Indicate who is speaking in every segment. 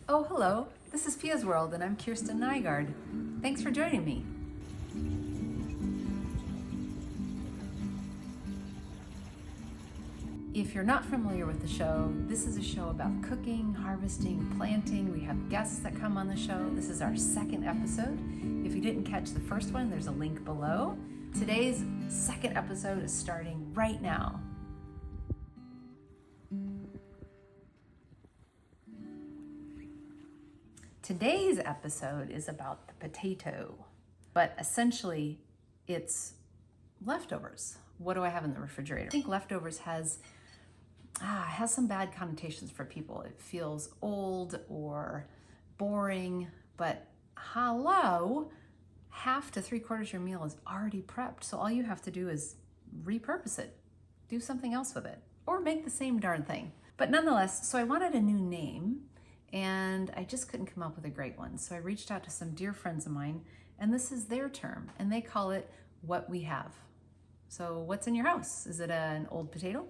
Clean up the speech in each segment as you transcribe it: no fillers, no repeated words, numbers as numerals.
Speaker 1: Oh, hello. This is Pia's World, and I'm Kirsten Nygaard. Thanks for joining me. If you're not familiar with the show, this is a show about cooking, harvesting, planting. We have guests that come on the show. This is our second episode. If you didn't catch the first one, there's a link below. Today's second episode is starting right now. Today's episode is about the potato, but essentially it's leftovers. What do I have in the refrigerator? I think leftovers has some bad connotations for people. It feels old or boring, but hello, half to 3/4 of your meal is already prepped. So all you have to do is repurpose it, do something else with it, or make the same darn thing. But nonetheless, so I wanted a new name and I just couldn't come up with a great one. So I reached out to some dear friends of mine, and this is their term, and they call it what we have. So what's in your house? Is it an old potato?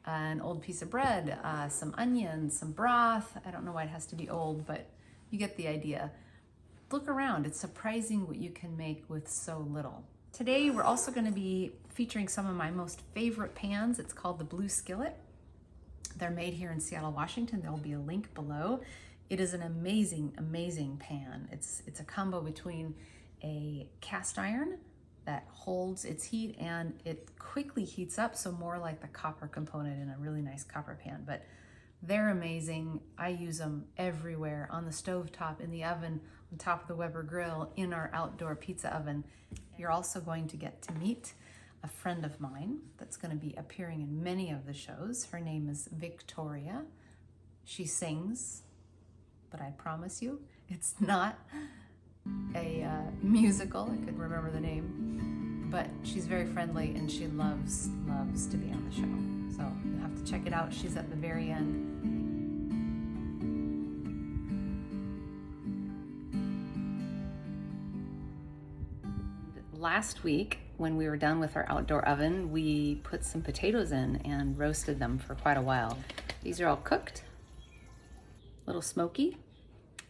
Speaker 1: An old piece of bread, some onions, some broth? I don't know why it has to be old, but you get the idea. Look around. It's surprising what you can make with so little. Today, we're also going to be featuring some of my most favorite pans. It's called the Blue Skillet. They're made here in Seattle, Washington. There'll be a link below. It is an amazing, amazing pan. It's a combo between a cast iron that holds its heat and it quickly heats up, so more like the copper component in a really nice copper pan. But they're amazing. I use them everywhere, on the stovetop, in the oven, on top of the Weber grill, in our outdoor pizza oven. You're also going to get to meet a friend of mine that's going to be appearing in many of the shows. Her name is Victoria. She sings, but I promise you, it's not a musical. I couldn't remember the name, but she's very friendly and she loves to be on the show. So you'll have to check it out. She's at the very end. Last week, when we were done with our outdoor oven, we put some potatoes in and roasted them for quite a while. These are all cooked, a little smoky,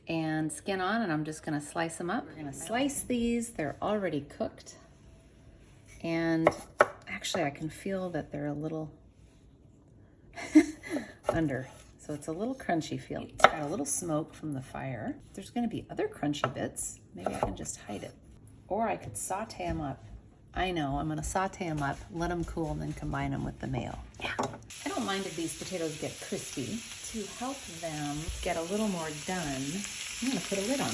Speaker 1: and skin on, and I'm just gonna slice them up. We're gonna slice these. They're already cooked. And actually I can feel that they're a little under. So it's a little crunchy feel. It's got a little smoke from the fire. There's gonna be other crunchy bits. Maybe I can just hide it. Or I could saute them up. I know, I'm gonna saute them up, let them cool, and then combine them with the mayo. Yeah. I don't mind if these potatoes get crispy. To help them get a little more done, I'm gonna put a lid on,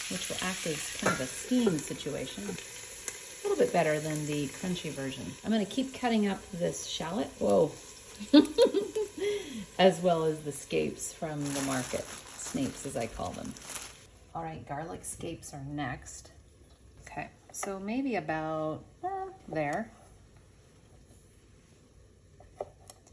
Speaker 1: which will act as kind of a steam situation. A little bit better than the crunchy version. I'm gonna keep cutting up this shallot, whoa, as well as the scapes from the market, snapes as I call them. All right, garlic scapes are next. Okay, so maybe about there.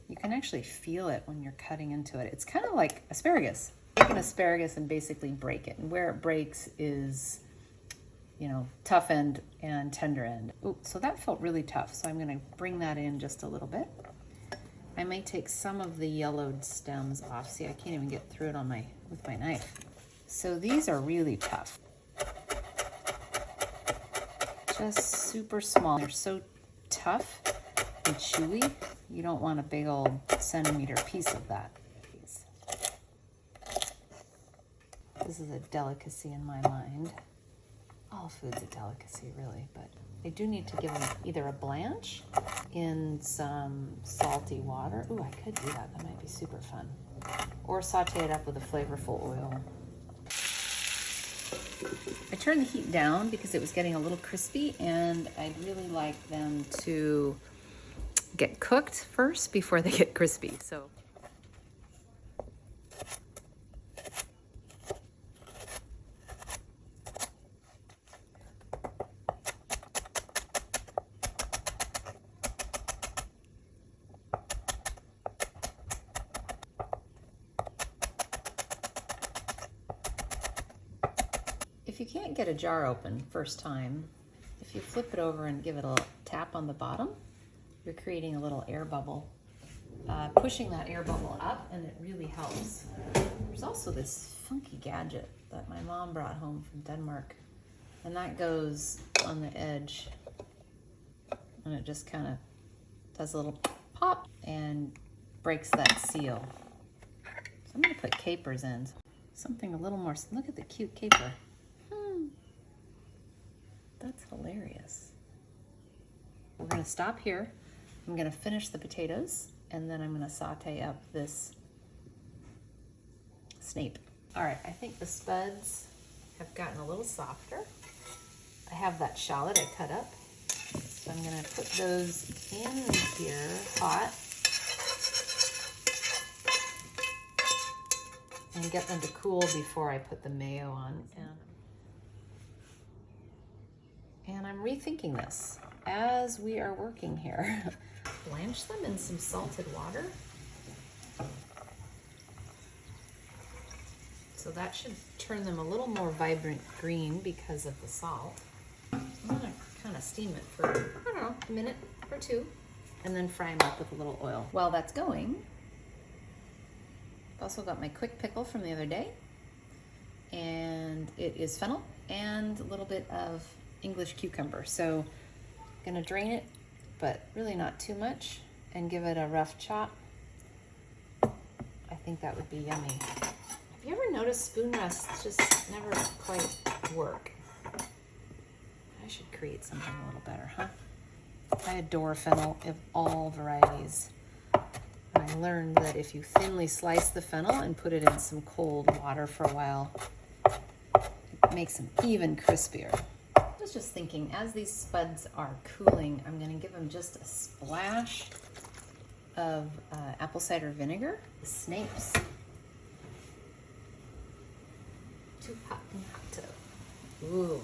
Speaker 1: You can actually feel it when you're cutting into it. It's kind of like asparagus. Take an asparagus and basically break it. And where it breaks is, you know, tough end and tender end. Ooh, so that felt really tough. So I'm gonna bring that in just a little bit. I may take some of the yellowed stems off. See, I can't even get through it with my knife. So these are really tough. Just super small. They're so tough and chewy. You don't want a big old centimeter piece of that. This is a delicacy in my mind. All food's a delicacy, really, but I do need to give them either a blanch in some salty water. Ooh, I could do that. That might be super fun. Or saute it up with a flavorful oil. I turned the heat down because it was getting a little crispy, and I'd really like them to get cooked first before they get crispy. So if you can't get a jar open first time, if you flip it over and give it a little tap on the bottom, you're creating a little air bubble, pushing that air bubble up, and it really helps. There's also also this funky gadget that my mom brought home from Denmark. And that goes on the edge. And it just kind of does a little pop and breaks that seal. So I'm gonna put capers in. Something a little more, look at the cute caper. That's hilarious. We're gonna stop here. I'm gonna finish the potatoes and then I'm gonna saute up this snape. All right, I think the spuds have gotten a little softer. I have that shallot I cut up. So I'm gonna put those in here hot and get them to cool before I put the mayo on. And I'm rethinking this as we are working here. Blanch them in some salted water. So that should turn them a little more vibrant green because of the salt. I'm gonna kind of steam it for, I don't know, a minute or two, and then fry them up with a little oil. While that's going, I've also got my quick pickle from the other day, and it is fennel and a little bit of English cucumber. So I'm gonna drain it, but really not too much, and give it a rough chop. I think that would be yummy. Have you ever noticed spoon rests just never quite work? I should create something a little better, huh? I adore fennel of all varieties. I learned that if you thinly slice the fennel and put it in some cold water for a while, it makes them even crispier. I was just thinking, as these spuds are cooling, I'm gonna give them just a splash of apple cider vinegar. The snapes. Too hot and hot. Ooh.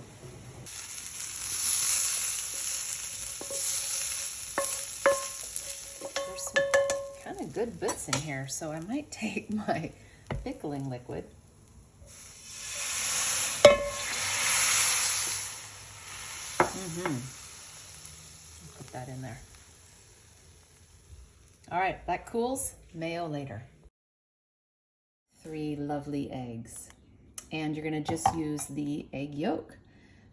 Speaker 1: There's some kind of good bits in here, so I might take my pickling liquid. Put that in there. All right, that cools. Mayo later. 3 lovely eggs. And you're gonna just use the egg yolk.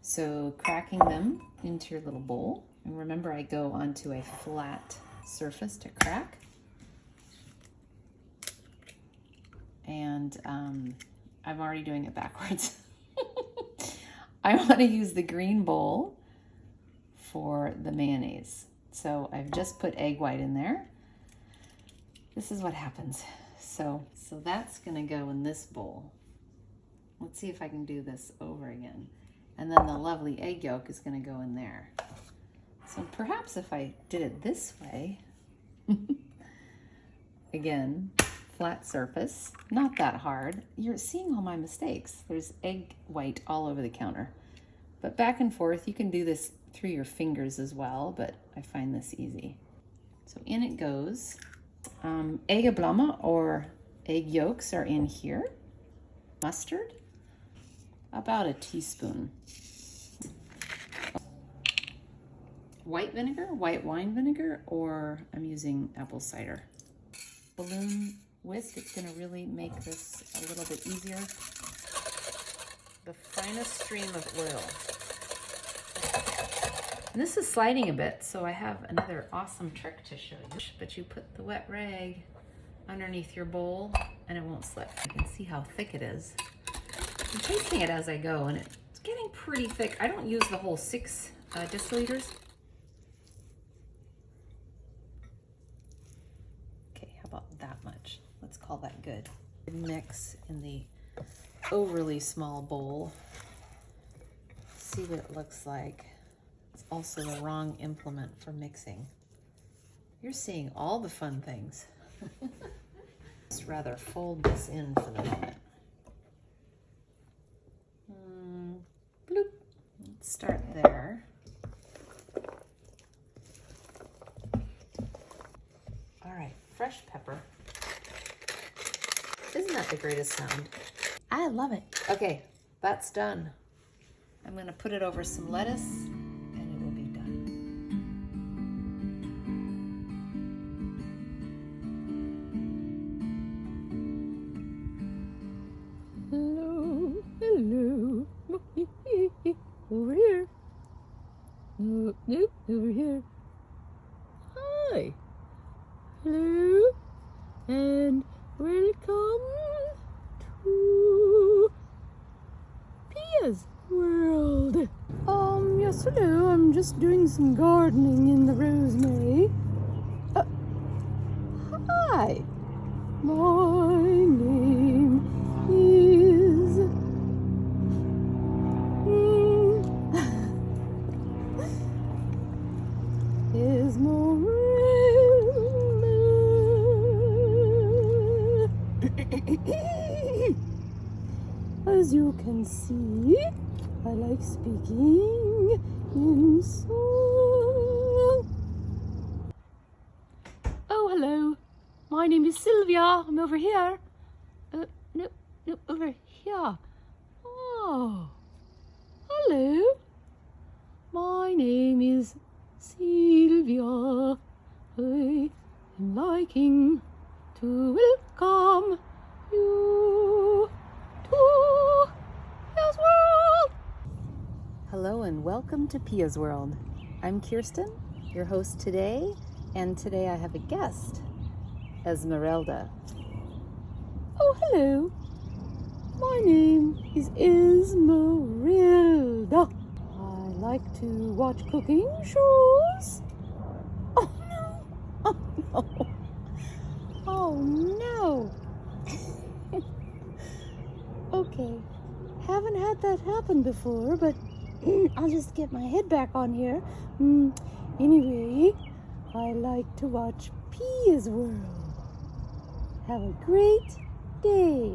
Speaker 1: So cracking them into your little bowl. And remember, I go onto a flat surface to crack. And I'm already doing it backwards. I wanna use the green bowl for the mayonnaise. So I've just put egg white in there. This is what happens. So that's gonna go in this bowl. Let's see if I can do this over again. And then the lovely egg yolk is gonna go in there. So perhaps if I did it this way, again, flat surface, not that hard. You're seeing all my mistakes. There's egg white all over the counter. But back and forth, you can do this through your fingers as well, but I find this easy. So in it goes. Eggeblomme or egg yolks are in here. Mustard, about a teaspoon. White vinegar, white wine vinegar, or I'm using apple cider. Balloon whisk, it's gonna really make this a little bit easier. The finest stream of oil. And this is sliding a bit, so I have another awesome trick to show you. But you put the wet rag underneath your bowl and it won't slip. You can see how thick it is. I'm tasting it as I go and it's getting pretty thick. I don't use the whole 6 deciliters. Okay, how about that much? Let's call that good. Mix in the overly small bowl. See what it looks like. It's also the wrong implement for mixing. You're seeing all the fun things. Just rather fold this in for the moment. Bloop. Let's start there. All right, fresh pepper. Isn't that the greatest sound? I love it. Okay, that's done. I'm gonna put it over some lettuce.
Speaker 2: I'm just doing some gardening in the rosemary. Hi. My name is... is As you can see, I like speaking in song. Oh, hello. My name is Sylvia. I'm over here. No, over here. Oh, hello. My name is Sylvia. I am liking to welcome you to Pia's World.
Speaker 1: Hello and welcome to Pia's World. I'm Kirsten, your host today, and today I have a guest, Esmeralda.
Speaker 2: Oh, hello. My name is Esmeralda. I like to watch cooking shows. Oh no! Oh no! Oh no! Okay, haven't had that happen before, but I'll just get my head back on here. Anyway, I like to watch Pia's World. Have a great day.